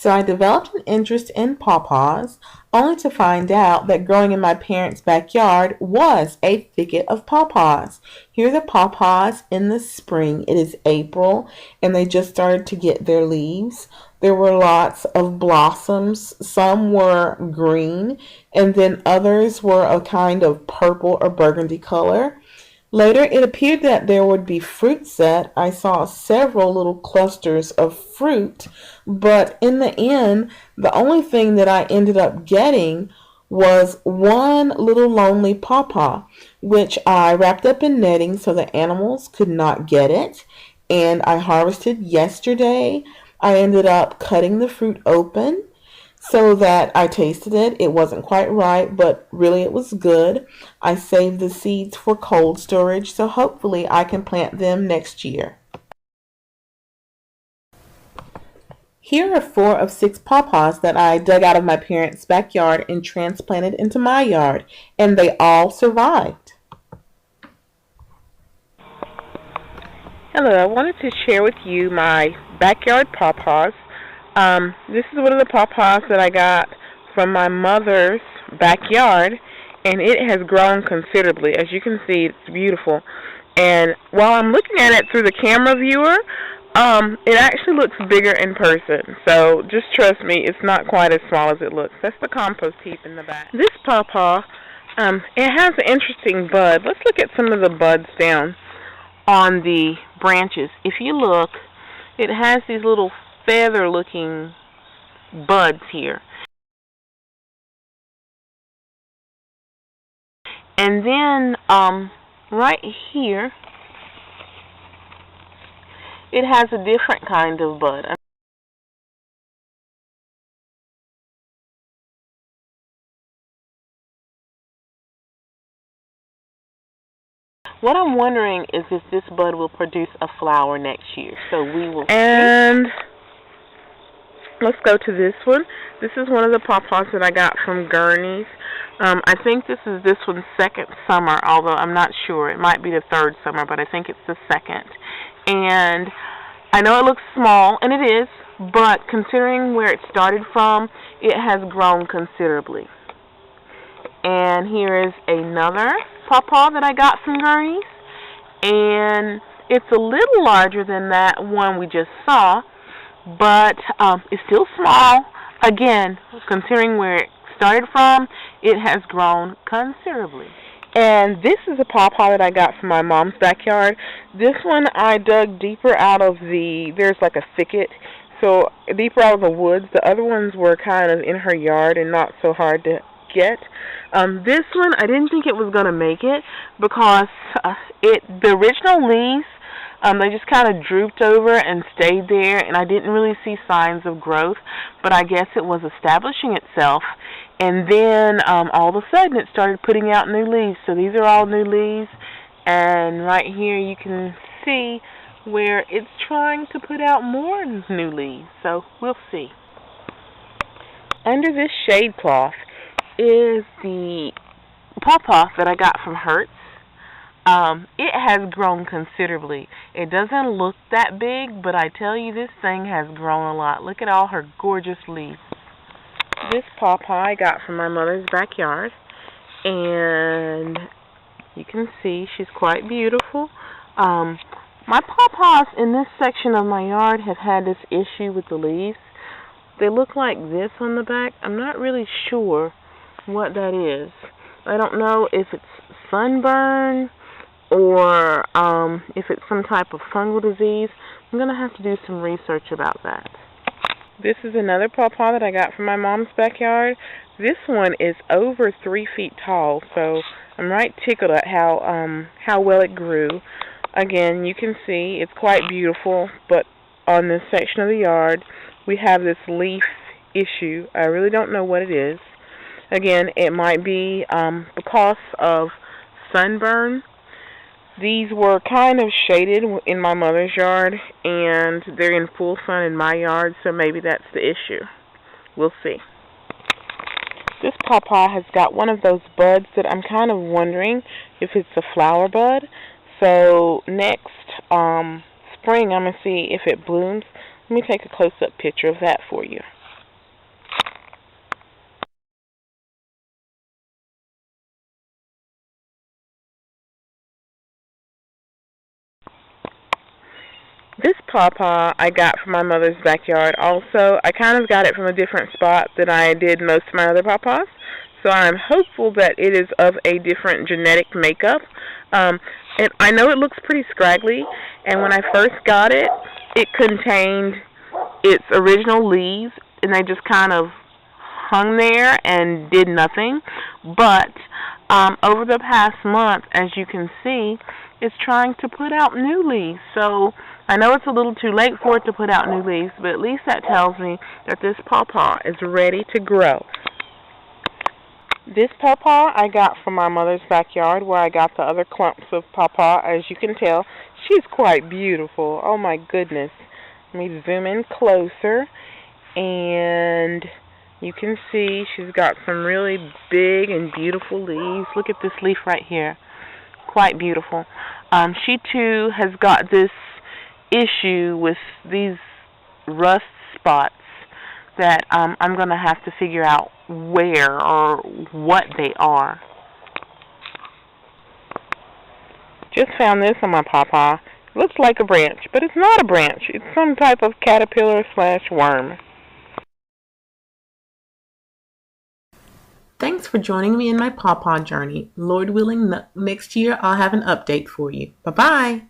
So I developed an interest in pawpaws, only to find out that growing in my parents' backyard was a thicket of pawpaws. Here are the pawpaws in the spring. It is April, and they just started to get their leaves. There were lots of blossoms. Some were green, and then others were a kind of purple or burgundy color. Later, it appeared that there would be fruit set. I saw several little clusters of fruit, but in the end, the only thing that I ended up getting was one little lonely pawpaw, which I wrapped up in netting so the animals could not get it. And I harvested yesterday. I ended up cutting the fruit open so that I tasted it. It wasn't quite right, but really it was good. I saved the seeds for cold storage, so hopefully I can plant them next year. Here are 4 of 6 pawpaws that I dug out of my parents' backyard and transplanted into my yard, and they all survived. Hello, I wanted to share with you my backyard pawpaws. This is one of the pawpaws that I got from my mother's backyard, and it has grown considerably. As you can see, it's beautiful. And while I'm looking at it through the camera viewer, it actually looks bigger in person. So just trust me, it's not quite as small as it looks. That's the compost heap in the back. This pawpaw, it has an interesting bud. Let's look at some of the buds down on the branches. If you look, it has these little feather looking buds here, and then right here it has a different kind of bud. What I'm wondering is if this bud will produce a flower next year, so we will see. Let's go to this one. This is one of the pawpaws that I got from Gurney's. I think this is this one's second summer, although I'm not sure. It might be the third summer, but I think it's the second. And I know it looks small, and it is, but considering where it started from, it has grown considerably. And here is another pawpaw that I got from Gurney's, and it's a little larger than that one we just saw, but it's still small. Again, considering where it started from, it has grown considerably. And this is a pawpaw that I got from my mom's backyard. This one I dug deeper out of there's like a thicket, so deeper out of the woods. The other ones were kind of in her yard and not so hard to get. This one, I didn't think it was going to make it because the original leaves, they just kind of drooped over and stayed there, and I didn't really see signs of growth, but I guess it was establishing itself, and then all of a sudden it started putting out new leaves. So these are all new leaves, and right here you can see where it's trying to put out more new leaves, so we'll see. Under this shade cloth is the pawpaw that I got from Hertz. It has grown considerably. It doesn't look that big, but I tell you, this thing has grown a lot. Look at all her gorgeous leaves. This pawpaw I got from my mother's backyard, and you can see she's quite beautiful. My pawpaws in this section of my yard have had this issue with the leaves. They look like this on the back. I'm not really sure what that is. I don't know if it's sunburn or if it's some type of fungal disease. I'm going to have to do some research about that. This is another pawpaw that I got from my mom's backyard. This one is over 3 feet tall, so I'm right tickled at how well it grew. Again, you can see it's quite beautiful, but on this section of the yard, we have this leaf issue. I really don't know what it is. Again, it might be because of sunburn. These were kind of shaded in my mother's yard, and they're in full sun in my yard, so maybe that's the issue. We'll see. This pawpaw has got one of those buds that I'm kind of wondering if it's a flower bud. So next spring, I'm going to see if it blooms. Let me take a close-up picture of that for you. pawpaw I got from my mother's backyard also. I kind of got it from a different spot than I did most of my other pawpaws. So I'm hopeful that it is of a different genetic makeup. I know it looks pretty scraggly, and when I first got it, it contained its original leaves, and they just kind of hung there and did nothing. But over the past month, as you can see, it's trying to put out new leaves. So I know it's a little too late for it to put out new leaves, but at least that tells me that this pawpaw is ready to grow. This pawpaw I got from my mother's backyard where I got the other clumps of pawpaw. As you can tell, she's quite beautiful. Oh my goodness. Let me zoom in closer, and you can see she's got some really big and beautiful leaves. Look at this leaf right here. Quite beautiful. She too has got this issue with these rust spots that I'm going to have to figure out where or what they are. Just found this on my pawpaw. Looks like a branch, but it's not a branch. It's some type of caterpillar / worm. Thanks for joining me in my pawpaw journey. Lord willing, next year I'll have an update for you. Bye-bye.